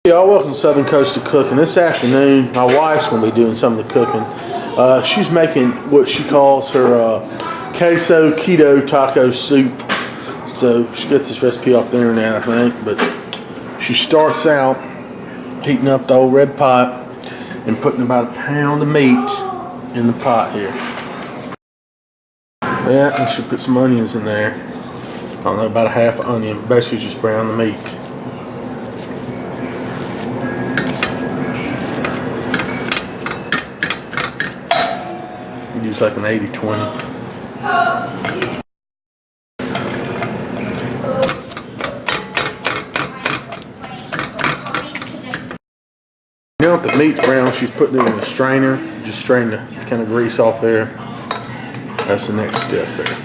Y'all, welcome to Southern Coast of Cooking. This afternoon, my wife's going to be doing some of the cooking. She's making what she calls her queso keto taco soup. So she got this recipe off the internet, I think. But she starts out heating up the old red pot and putting about a pound of meat in the pot here. Yeah, and she put some onions in there. I don't know, about a half onion. Basically just brown the meat. Use like an 80-20. Now that the meat's brown, she's putting it in a strainer. Just strain the kind of grease off there. That's the next step there.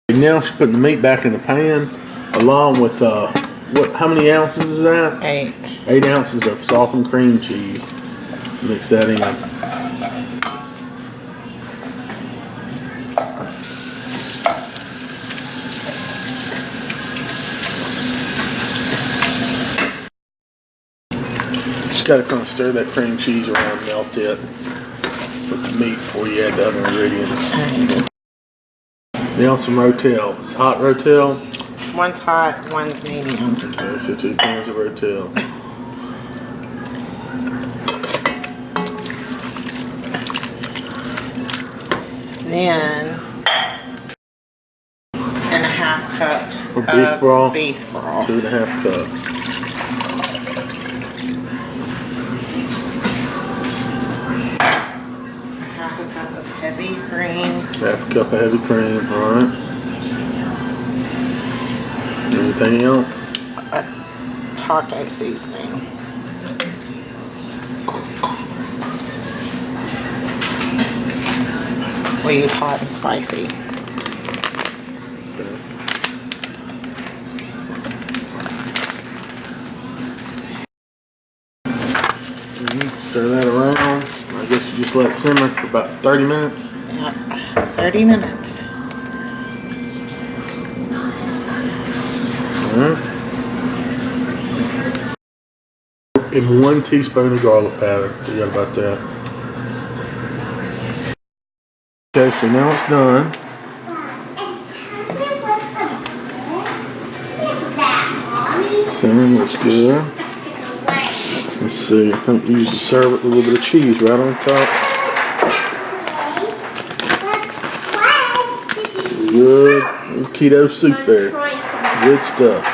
And now she's putting the meat back in the pan, along with how many ounces is that? 8. 8 ounces of softened cream cheese. Mix that in. Just got to kind of stir that cream cheese around, melt it with the meat before you add the other ingredients. Now some Rotel. It's hot Rotel. One's hot, one's medium. Okay, so 2 cans of Rotel. Then 1.5 cups of beef broth. 2.5 cups. Half a cup of heavy cream. Half a cup of heavy cream, alright. Anything else? A taco seasoning. We use hot and spicy. Stir that around. I guess you just let it simmer for about 30 minutes. Yeah, 30 minutes. Alright. And 1 teaspoon of garlic powder. Forget about that. Okay, so now it's done. Cinnamon looks good. Let's see, I think you usually serve it with a little bit of cheese right on top. Good keto soup there. Good stuff.